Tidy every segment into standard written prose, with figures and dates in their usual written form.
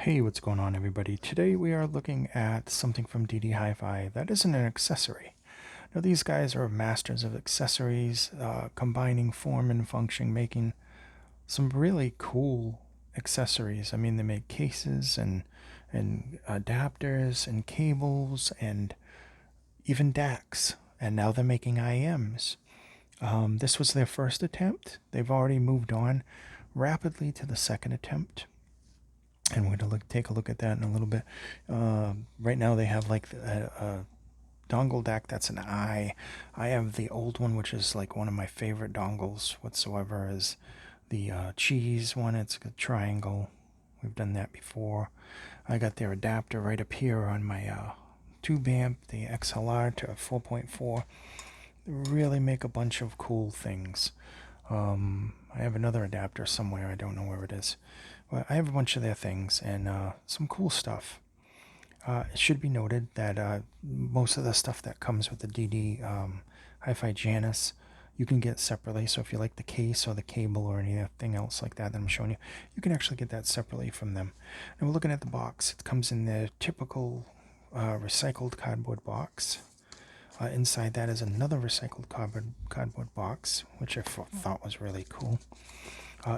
Hey, what's going on, everybody? Today we are looking at something from ddHiFi that isn't an accessory. Now, these guys are masters of accessories, combining form and function, making some really cool accessories. I mean, they make cases and adapters and cables and even DACs, and now they're making IMs. This was their first attempt. They've already moved on rapidly to the second attempt, and we're going to take a look at that in a little bit. Right now they have like a dongle DAC that's an I. I have the old one, which is like one of my favorite dongles whatsoever, is the cheese one. It's a triangle. We've done that before. I got their adapter right up here on my tube amp, the XLR to 4.4. They really make a bunch of cool things. I have another adapter somewhere. I don't know where it is. But I have a bunch of their things and some cool stuff. It should be noted that most of the stuff that comes with the ddHiFi Janus, you can get separately. So if you like the case or the cable or anything else like that I'm showing you, you can actually get that separately from them. And we're looking at the box. It comes in the typical recycled cardboard box. Inside that is another recycled cardboard box, which I thought was really cool.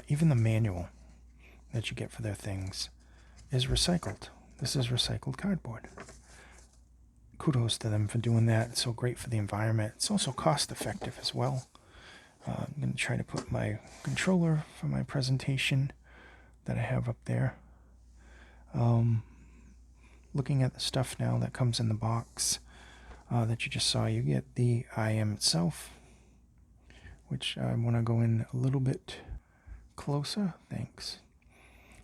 Even the manual that you get for their things is recycled. This is recycled cardboard. Kudos to them for doing that. It's so great for the environment. It's also cost effective as well. I'm going to try to put my controller for my presentation that I have up there. Looking at the stuff now that comes in the box that you just saw, you get the IM itself, which I want to go in a little bit closer. Thanks.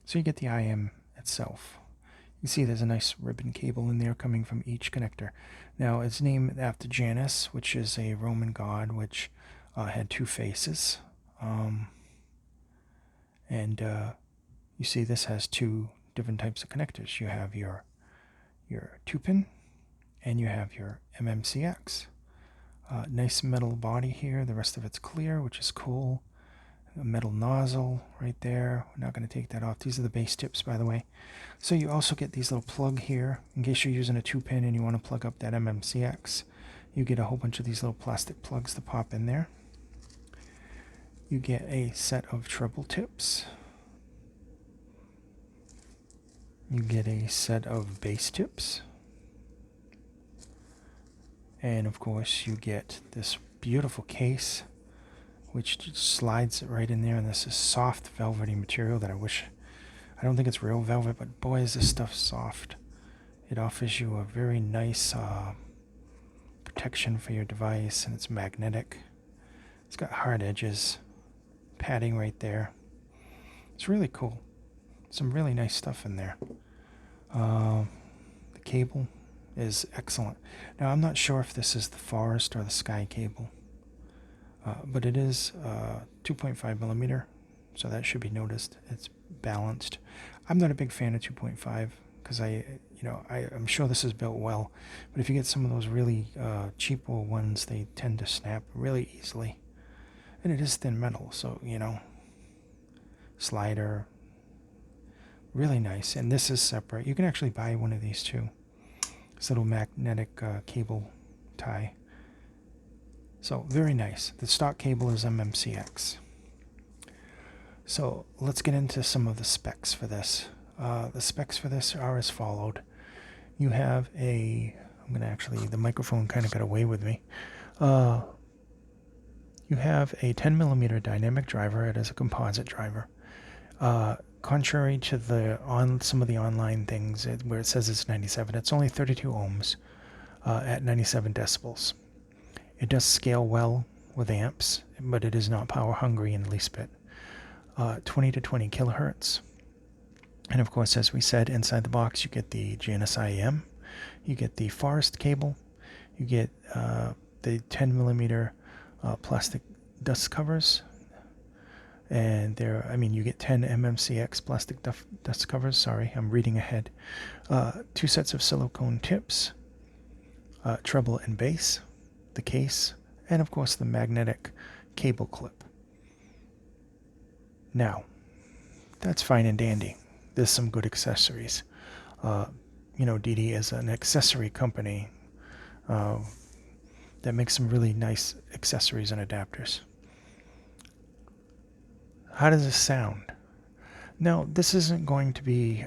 So you get the IM itself. You see there's a nice ribbon cable in there coming from each connector. Now it's named after Janus, which is a Roman god which had two faces. You see this has two different types of connectors. You have your 2-pin and you have your MMCX. Nice metal body here. The rest of it's clear, which is cool. A metal nozzle right there. We're not going to take that off. These are the base tips, by the way. So you also get these little plug here in case you're using a 2-pin and you want to plug up that MMCX. You get a whole bunch of these little plastic plugs to pop in there. You get a set of treble tips. You get a set of base tips. And of course you get this beautiful case which just slides it right in there, and this is soft velvety material that I don't think it's real velvet, but boy is this stuff soft. It offers you a very nice protection for your device, and it's magnetic. It's got hard edges, padding right there. It's really cool. Some really nice stuff in there. The cable is excellent. Now I'm not sure if this is the forest or the sky cable. But it is 2.5 millimeter, so that should be noticed. It's balanced. I'm not a big fan of 2.5 because I'm sure this is built well, but if you get some of those really cheaper ones, they tend to snap really easily. And it is thin metal, so slider, really nice. And this is separate. You can actually buy one of these too. This little magnetic cable tie. So very nice. The stock cable is MMCX. So let's get into some of the specs for this. The specs for this are as followed. You have the microphone kind of got away with me. You have a 10 millimeter dynamic driver. It is a composite driver. Contrary to some of the online things where it says it's 97, it's only 32 ohms at 97 decibels. It does scale well with amps, but it is not power hungry in the least bit. 20 to 20 kilohertz. And of course, as we said, inside the box you get the Janus IM, you get the forest cable, you get the 10 millimeter plastic dust covers, and you get 10 MMCX plastic dust covers. Sorry, I'm reading ahead. 2 sets of silicone tips, treble and bass, the case, and of course the magnetic cable clip. Now, that's fine and dandy. there's some good accessories. dd is an accessory company uh, that makes some really nice accessories and adapters. How does this sound? Now, this isn't going to be,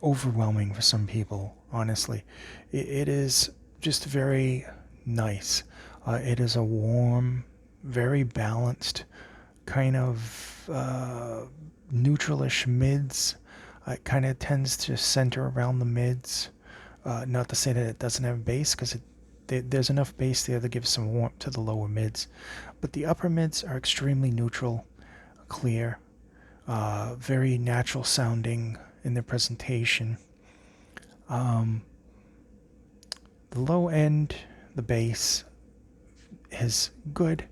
overwhelming for some people, honestly. It is just very nice. It is a warm, very balanced, kind of neutralish mids. It kind of tends to center around the mids. Not to say that it doesn't have bass, because there's enough bass there to give some warmth to the lower mids. But the upper mids are extremely neutral, clear, very natural sounding in their presentation. The low end, the bass, is good.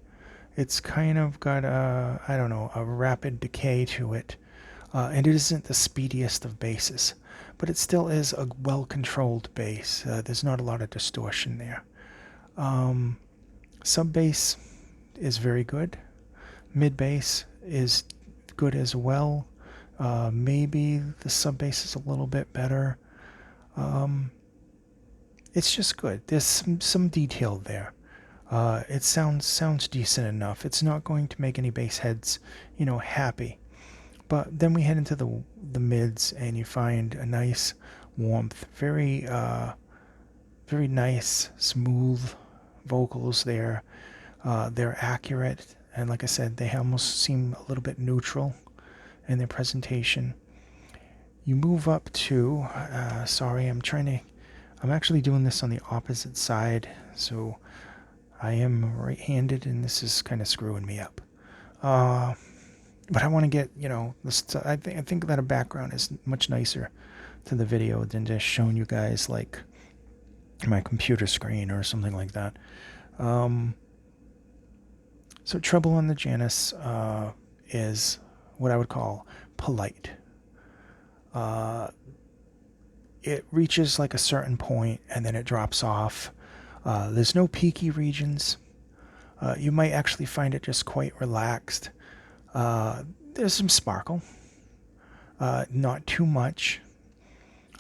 It's kind of got a rapid decay to it. And it isn't the speediest of basses, but it still is a well-controlled bass. There's not a lot of distortion there. Sub bass is very good. Mid bass is good as well. Maybe the sub bass is a little bit better. It's just good. There's some detail there. It sounds decent enough. It's not going to make any bass heads, happy. But then we head into the mids, and you find a nice warmth, very very nice, smooth vocals there. They're accurate, and like I said, they almost seem a little bit neutral in their presentation. You move up to, I'm actually doing this on the opposite side, so I am right-handed, and this is kind of screwing me up. But I want to get, I think that a background is much nicer to the video than just showing you guys like my computer screen or something like that. So treble on the Janus is what I would call polite. It reaches like a certain point and then it drops off. There's no peaky regions. You might actually find it just quite relaxed. There's some sparkle, not too much.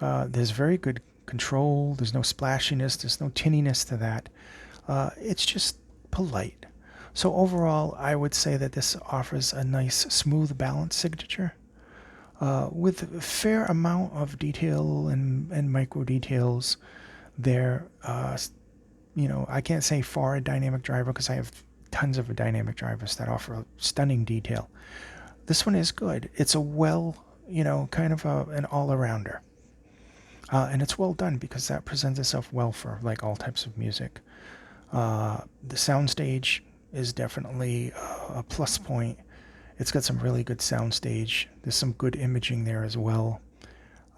There's very good control. There's no splashiness. There's no tinniness to that. It's just polite. So overall, I would say that this offers a nice, smooth, balanced signature with a fair amount of detail and micro details there. I can't say for a dynamic driver because I have tons of dynamic drivers that offer stunning detail. This one is good. It's a kind of an all-arounder. And it's well done because that presents itself well for like all types of music. The Soundstage is definitely a plus point. It's got some really good soundstage. There's some good imaging there as well.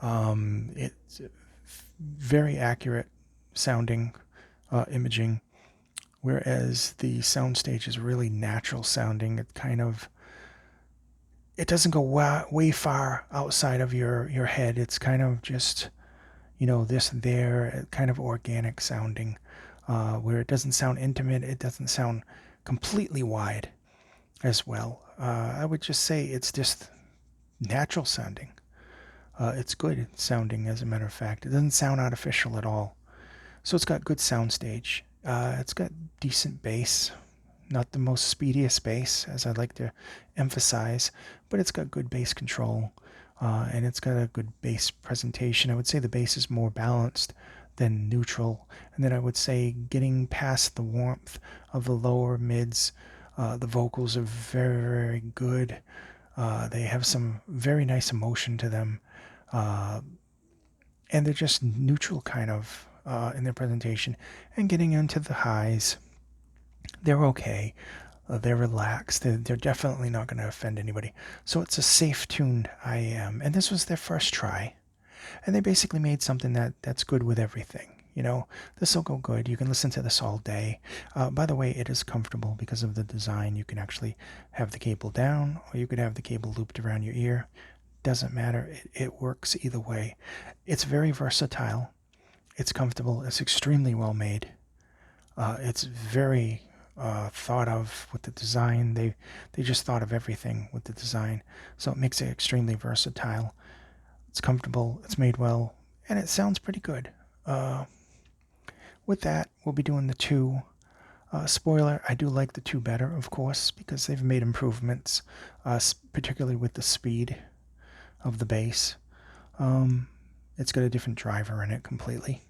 It's very accurate sounding imaging, whereas the soundstage is really natural sounding. It doesn't go way far outside of your head. It's kind of just, kind of organic sounding, where it doesn't sound intimate. It doesn't sound completely wide as well. I would just say it's just natural sounding. It's good sounding, as a matter of fact. It doesn't sound artificial at all. So it's got good soundstage. It's got decent bass. Not the most speediest bass, as I'd like to emphasize, but it's got good bass control, and it's got a good bass presentation. I would say the bass is more balanced than neutral, and then I would say getting past the warmth of the lower mids, the vocals are very, very good. They have some very nice emotion to them, and they're just neutral kind of in their presentation. And getting into the highs, they're okay. They're relaxed. They're definitely not going to offend anybody. So it's a safe-tuned IAM. And this was their first try. And they basically made something that's good with everything. This will go good. You can listen to this all day. By the way, it is comfortable because of the design. You can actually have the cable down, or you could have the cable looped around your ear. Doesn't matter. It works either way. It's very versatile. It's comfortable. It's extremely well made. It's very thought of with the design. They just thought of everything with the design, so it makes it extremely versatile. It's comfortable, it's made well, and it sounds pretty good. With that, we'll be doing the 2. Spoiler, I do like the 2 better, of course, because they've made improvements, particularly with the speed of the bass. It's got a different driver in it completely.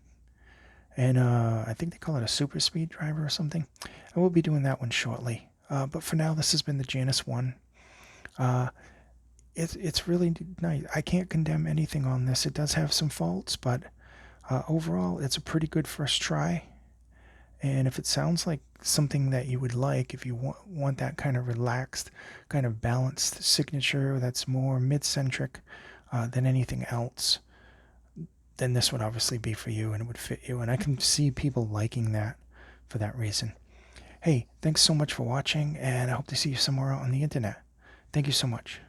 And I think they call it a super speed driver or something. And we'll be doing that one shortly. But for now, this has been the Janus one. It's really nice. I can't condemn anything on this. It does have some faults, but overall, it's a pretty good first try. And if it sounds like something that you would like, if you want that kind of relaxed, kind of balanced signature that's more mid-centric than anything else, then this would obviously be for you and it would fit you. And I can see people liking that for that reason. Hey, thanks so much for watching, and I hope to see you somewhere out on the internet. Thank you so much.